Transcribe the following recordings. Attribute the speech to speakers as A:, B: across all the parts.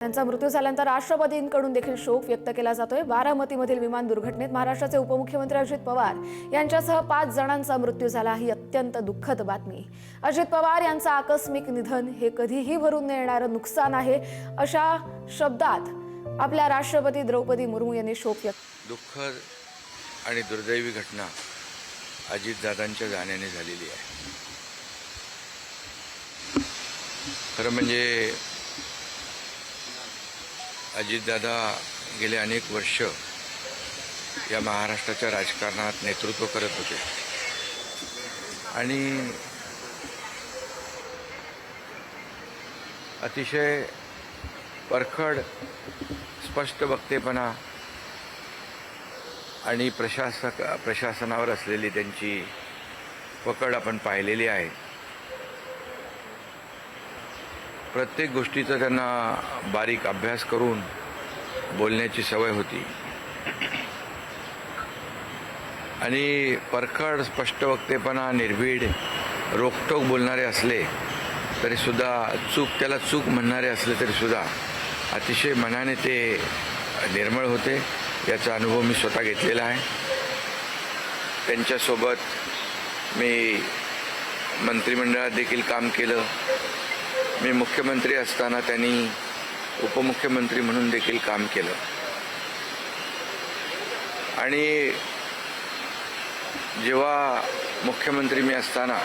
A: त्यांचा मृत्यू झाल्यानंतर राष्ट्रपतींकडून देखील शोक व्यक्त केला जातोय। बारामतीमधील विमान दुर्घटनेत महाराष्ट्राचे उपमुख्यमंत्री अजित पवार यांच्यासह 5 जणांचा मृत्यू झाला। ही अत्यंत दुःखद बातमी। अजित पवार यांचं आकस्मिक निधन हे कधीही भरून न येणारं नुकसान आहे, अशा शब्दात आपल्या राष्ट्रपती द्रौपदी मुर्मू यांनी शोक व्यक्त
B: दुःखद आणि दुर्दैवी घटना अजितदादांच्या जाण्याने झालेली आहे। खरं म्हणजे अजितदादा गेले अनेक वर्ष या महाराष्ट्राच्या राजकारणात नेतृत्व करत होते आणि अतिशय परखड स्पष्ट वक्तेपणा आणि प्रशासनावर असलेली त्यांची पकड आपण पाहिलेली आहे। प्रत्येक गोष्टीचा त्यांना बारीक अभ्यास करून बोलण्याची सवय होती आणि परखड स्पष्ट वक्तेपणा, निर्भीड, रोखठोक बोलणारे असले तरीसुद्धा त्याला चूक म्हणणारे असले तरीसुद्धा अतिशय मनाने ते निर्मळ होते। याचा अनुभव मी स्वतः घेतलेला आहे। त्यांच्यासोबत मी मंत्रिमंडळात देखील काम केलं। मी मुख्यमंत्री असताना त्यांनी उपमुख्यमंत्री म्हणून देखील काम केलं आणि जेव्हा मुख्यमंत्री मी असताना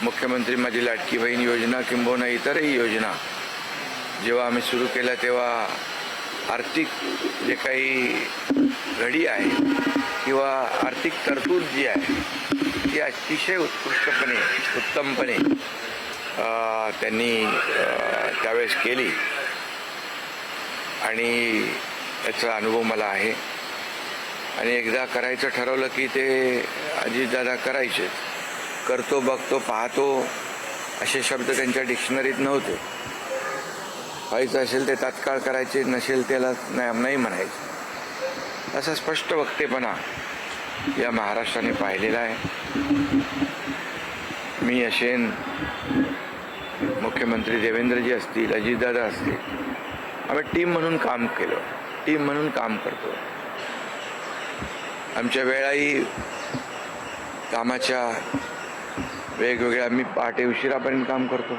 B: मुख्यमंत्री माझी लाडकी बहीण योजना किंबहुना इतरही योजना जेव्हा आम्ही सुरू केल्या तेव्हा आर्थिक जे काही घडी आहे किंवा आर्थिक तरतूद जी आहे ती अतिशय उत्तमपणे त्यांनी त्यावेळेस केली आणि याचा अनुभव मला आहे। आणि एकदा करायचं ठरवलं की ते अजितदादा करायचे। करतो, बघतो, पाहतो असे शब्द त्यांच्या डिक्शनरीत नव्हते। व्हायचं असेल ते तात्काळ करायचे, नसेल त्याला नाही म्हणायचं। असा स्पष्ट वक्तेपणा या महाराष्ट्राने पाहिलेला आहे। मी असेन, मुख्यमंत्री देवेंद्रजी असतील, अजितदादा असतील, आम्ही टीम म्हणून काम केलं, टीम म्हणून काम करतो। आमच्या वेळाही कामाच्या वेगवेगळ्या, आम्ही पहाटे उशिरापर्यंत काम करतो,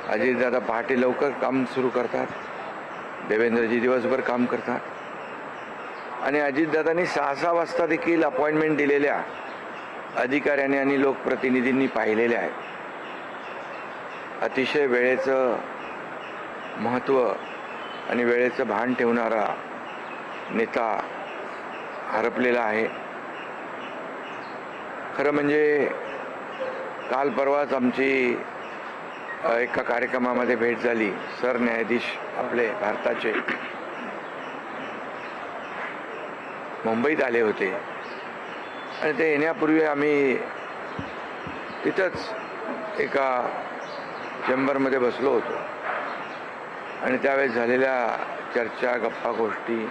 B: अजितदादा पहाटे लवकर काम सुरू करतात, देवेंद्रजी दिवसभर काम करतात आणि अजितदादांनी 6-6 वाजता देखील अपॉइंटमेंट दिलेल्या अधिकाऱ्यांनी आणि लोकप्रतिनिधींनी पाहिलेल्या आहेत। अतिशय वेळेचं महत्त्व आणि वेळेचं भान ठेवणारा नेता हरपलेला आहे। खरं म्हणजे काल परवाच आमची एका कार्यक्रमामध्ये भेट झाली। सरन्यायाधीश आपले भारताचे मुंबईत आले होते आणि ते येण्यापूर्वी आम्ही तिथंच एका चेंबरमध्ये बसलो होतो आणि त्यावेळेस झालेल्या चर्चा, गप्पा गोष्टी,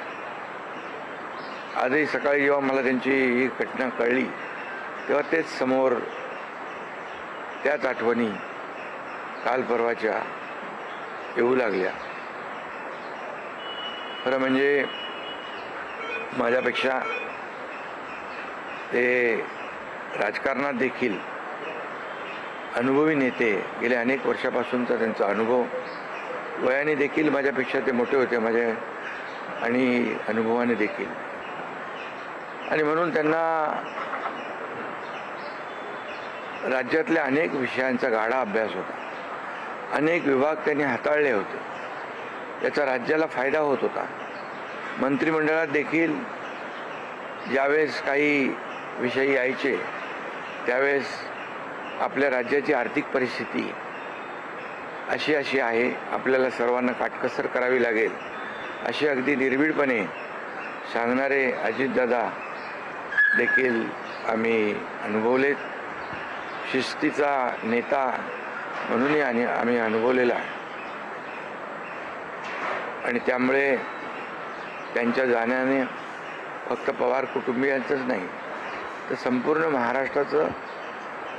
B: आजही सकाळी जेव्हा मला त्यांची ही घटना कळली तेव्हा तेच समोर त्याच आठवणी काल परवाच्या येऊ लागल्या। खरं म्हणजे माझ्यापेक्षा ते राजकारणात देखील अनुभवी नेते, गेले अनेक वर्षापासूनचा त्यांचा अनुभव, वयाने देखील माझ्यापेक्षा ते मोठे होते माझ्या आणि अनुभवाने देखील, आणि म्हणून त्यांना राज्यातल्या अनेक विषयांचा गाढा अभ्यास होता, अनेक विभाग त्यांनी हाताळले होते, याचा राज्याला फायदा होत होता। मंत्रिमंडळात देखील ज्यावेळेस काही विषय यायचे त्यावेळेस आपल्या राज्याची आर्थिक परिस्थिती अशी आहे, आपल्याला सर्वांना काटकसर करावी लागेल, असे अगदी निर्भीडपणे सांगणारे अजितदादा देखील आम्ही अनुभवलेत। शिस्तीचा नेता म्हणूनही आम्ही अनुभवलेला आहे आणि त्यामुळे त्यांच्या जाण्याने फक्त पवार कुटुंबियांचंच नाही तर संपूर्ण महाराष्ट्राचं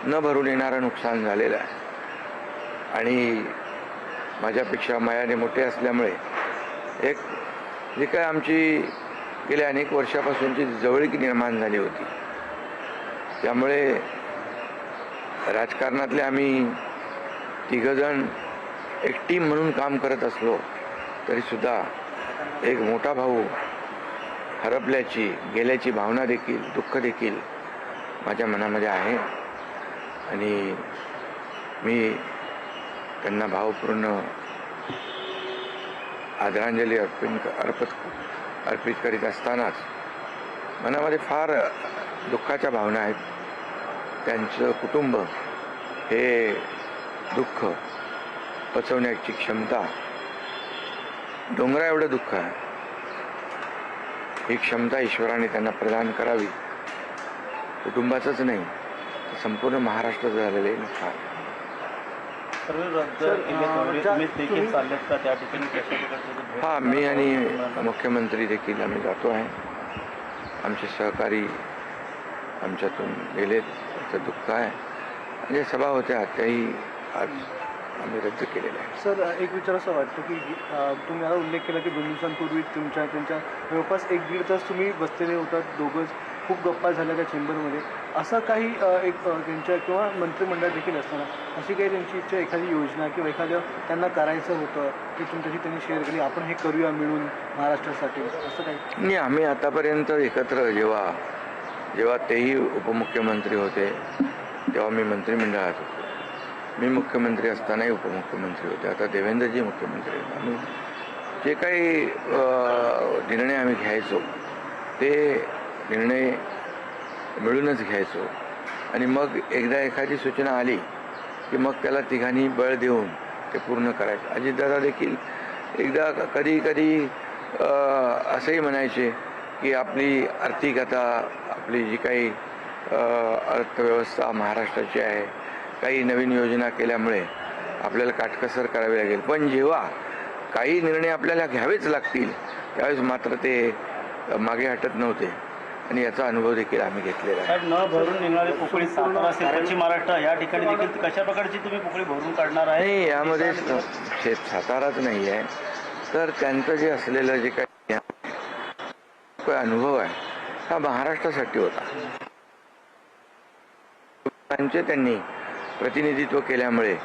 B: न भरून येणारं नुकसान झालेलं आहे आणि माझ्यापेक्षा वयाने मोठे असल्यामुळे एक जी काय आमची गेल्या अनेक वर्षापासूनची जवळीक निर्माण झाली होती, त्यामुळे राजकारणातले आम्ही तिघजण एक टीम म्हणून काम करत असलो तरीसुद्धा एक मोठा भाऊ हरपल्याची गेल्याची भावना देखील, दुःख देखील माझ्या मनामध्ये आहे आणि मी त्यांना भावपूर्ण आदरांजली अर्पित करीत असतानाच मनामध्ये फार दुःखाच्या भावना आहेत. त्यांचं कुटुंब हे दुःख पचवण्याची क्षमता, डोंगरा एवढं दुःख आहे, ही क्षमता ईश्वराने त्यांना प्रदान करावी. कुटुंबाचंच नाही, संपूर्ण महाराष्ट्राचं झालेलं आहे नुकसान. हा, मी आणि मुख्यमंत्री देखील आम्ही जातो आहे. आमचे सहकारी आमच्यातून गेलेत, त्याचं दुःख आहे. म्हणजे सभा होत्या त्याही आज आम्ही रद्द केलेल्या आहे.
C: सर, एक विचार असं वाटतं की तुम्ही याला उल्लेख केला की 2 दिवसांपूर्वी त्यांच्या जवळपास 1-1.5 तास तुम्ही बसलेले होतात, दोघंच खूप गप्पा झाल्या त्या चेंबरमध्ये. असं काही एक त्यांच्या किंवा मंत्रिमंडळ देखील असताना अशी काही त्यांची इच्छा, एखादी योजना किंवा एखादं त्यांना करायचं होतं की तुमच्याशी त्यांनी शेअर केली, आपण हे करूया मिळून महाराष्ट्रासाठी, असं काही?
B: नाही, आम्ही आतापर्यंत एकत्र जेव्हा तेही उपमुख्यमंत्री होते तेव्हा मी मंत्रिमंडळात होतो. मी मुख्यमंत्री असतानाही उपमुख्यमंत्री होते. आता देवेंद्रजी मुख्यमंत्री आहेत. आम्ही जे काही निर्णय आम्ही घ्यायचो ते निर्णय मिळूनच घ्यायचो आणि मग एकदा एखादी सूचना आली की मग त्याला तिघांनी बळ देऊन ते पूर्ण करायचं. अजितदादा देखील एकदा कधी कधी असंही म्हणायचे की आपली आर्थिक आता आपली जी काही अर्थव्यवस्था महाराष्ट्राची आहे, काही नवीन योजना केल्यामुळे आपल्याला काटकसर करावी लागेल, पण जेव्हा काही निर्णय आपल्याला घ्यावेच लागतील त्यावेळेस मात्र ते मागे हटत नव्हते आणि याचा अनुभव देखील आम्ही घेतलेला आहे.
D: न भरून निघणारी पोकळी सातारा असेल, पश्चिम महाराष्ट्र या ठिकाणी देखील कशा प्रकारची तुम्ही पोकळी भरून काढणार आहे?
B: नाही, यामध्ये साताराच नाही आहे, तर त्यांचं जे असलेलं जे काही अनुभव आहे हा महाराष्ट्रासाठी होता. त्यांनी प्रतिनिधित्व केल्यामुळे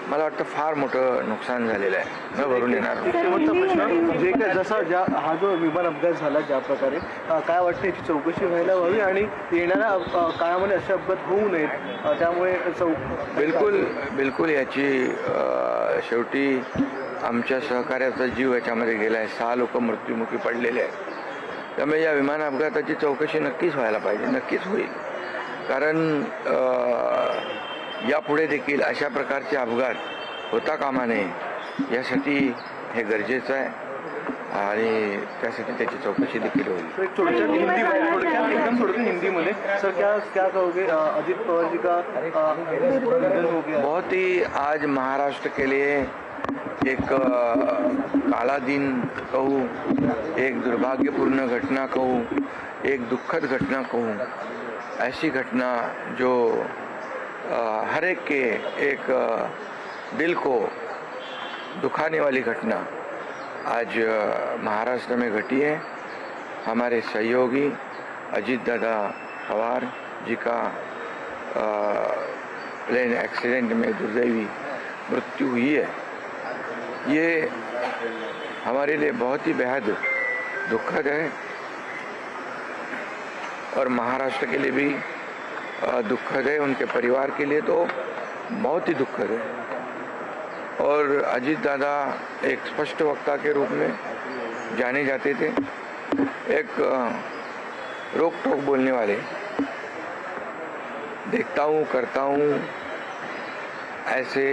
B: मला वाटतं फार मोठं नुकसान झालेलं आहे, न भरून येणार.
C: शेवटचा प्रश्न, जे काय जसा हा जो विमान अपघात झाला ज्या प्रकारे, काय वाटतं याची चौकशी व्हायला हवी आणि येणाऱ्या काळामध्ये असे अपघात होऊ नयेत, त्यामुळे
B: बिलकुल याची शेवटी आमच्या सहकार्याचा जीव याच्यामध्ये गेला आहे. 6 लोक मृत्युमुखी पडलेले आहेत. त्यामुळे या विमान अपघाताची चौकशी नक्कीच व्हायला पाहिजे, नक्कीच होईल. कारण यापुढे देखील अशा प्रकारचे अपघात होता कामा नये, यासाठी हे गरजेचं आहे आणि त्यासाठी त्याची चौकशी देखील होईल.
C: थोडक्यात हिंदीमध्ये सर क्या कहोगे, अजित पवार जी का निधन हो गया?
B: बहुत ही आज महाराष्ट्र के लिए एक काला दिन कहूँ, एक दुर्भाग्यपूर्ण घटना कहूँ, एक दुखद घटना कहूँ, ऐसी घटना जो हर एक के एक दिल को दुखाने वाली घटना आज महाराष्ट्र में घटी है. हमारे सहयोगी अजीत दादा पवार जी का प्लेन एक्सीडेंट में दुर्दैवी मृत्यु हुई है. ये हमारे लिए बहुत ही बेहद दुखद है और महाराष्ट्र के लिए भी दुखद है, उनके परिवार के लिए तो बहुत ही दुखद है. और अजीत दादा एक स्पष्ट वक्ता के रूप में जाने जाते थे, एक रोक टोक बोलने वाले, देखता हूँ करता हूँ ऐसे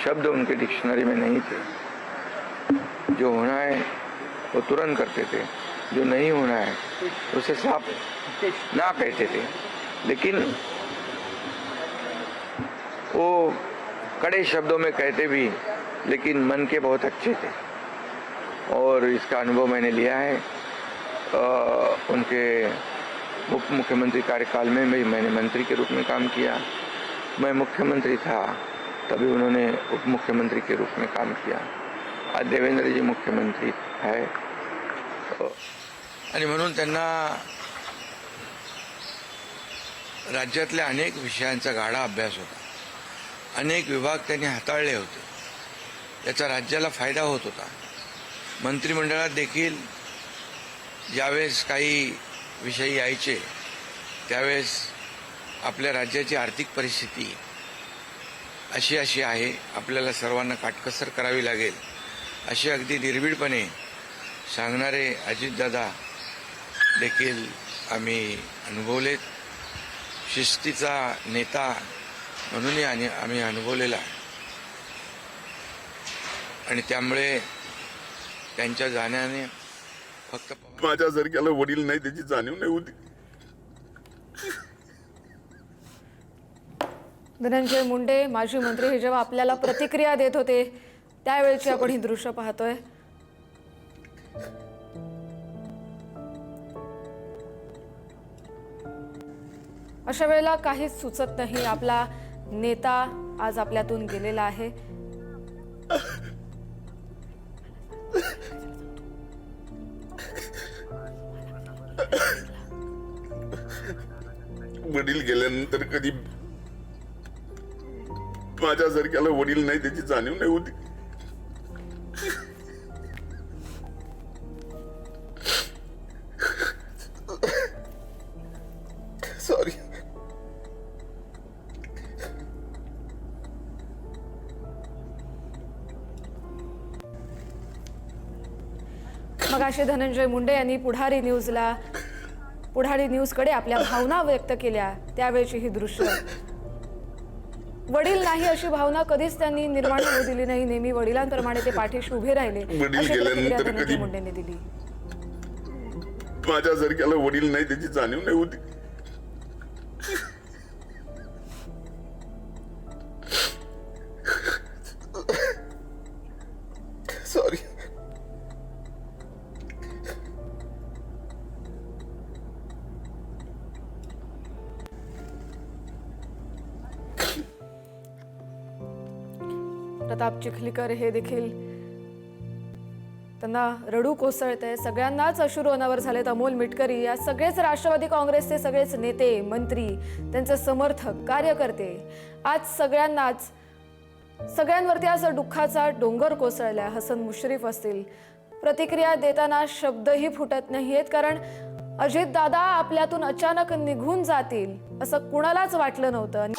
B: शब्द उनके डिक्शनरी में नहीं थे. जो होना है वो तुरंत करते थे, जो नहीं होना है उसे साफ ना कहते थे. लेकिन वो कड़े शब्दों में कहते भी, लेकिन मन के बहुत अच्छे थे और इसका अनुभव मैंने लिया है. उनके उप मुख्यमंत्री कार्यकाल में भी मैंने मंत्री के रूप में काम किया. मैं मुख्यमंत्री था तभी उन्होंने उप मुख्यमंत्री के रूप में काम किया. आज देवेंद्र जी मुख्यमंत्री है आणि म्हणून त्यांना राज्यातल्या अनेक विषयांचा गाढा अभ्यास होता. अनेक विभाग त्यांनी हाताळले होते. याचा राज्याला फायदा होत होता. मंत्रिमंडळात देखील ज्यावेळेस काही विषय यायचे त्यावेळेस आपल्या राज्याची आर्थिक परिस्थिती अशी आहे, आपल्याला सर्वांना काटकसर करावी लागेल असे अगदी निर्भीडपणे सांगणारे अजितदादा देखील आम्ही अनुभवलेत. शिस्तीचा नेता म्हणूनही आम्ही अनुभवलेला आहे आणि त्यामुळे त्यांच्या जाण्याने फक्त
E: माझ्यासारख्याला वडील नाही त्याची जाणीव नाही होती.
A: धनंजय मुंडे माजी मंत्री हे जेव्हा आपल्याला प्रतिक्रिया देत होते त्यावेळेची आपण ही दृश्य पाहतोय. अशा वेळेला काहीच सुचत नाही. आपला नेता आज आपल्यातून गेलेला आहे.
E: वडील गेल्यानंतर कधी माझ्यासारख्याला वडील नाही त्याची जाणीव नाही होती. सॉरी.
A: मगाशी धनंजय मुंडे यांनी पुढारी न्यूजकडे आपल्या भावना व्यक्त केल्या त्यावेळेची ही दृश्य. वडील नाही अशी भावना कधीच त्यांनी निर्माण होऊ दिली नाही. नेहमी वडिलांप्रमाणे ते पाठीशी उभे राहिले अशी प्रतिक्रिया धनंजय मुंडेंनी दिली.
E: माझ्यासारख्याला वडील नाही त्याची जाणीव नाही होती. सॉरी.
A: प्रताप चिखलीकर हे देखील त्यांना रडू कोसळते. सगळ्यांनाच अश्रू अनावर झालेत. अमोल मिटकरी या सगळेच राष्ट्रवादी काँग्रेसचे सगळेच नेते मंत्री त्यांचे समर्थक कार्यकर्ते आज सगळ्यांवरती आज दुःखाचा डोंगर कोसळलाय. हसन मुश्रीफ असतील प्रतिक्रिया देताना शब्दही फुटत नाहीयेत कारण अजितदादा आपल्यातून अचानक निघून जातील असं कुणालाच वाटलं नव्हतं.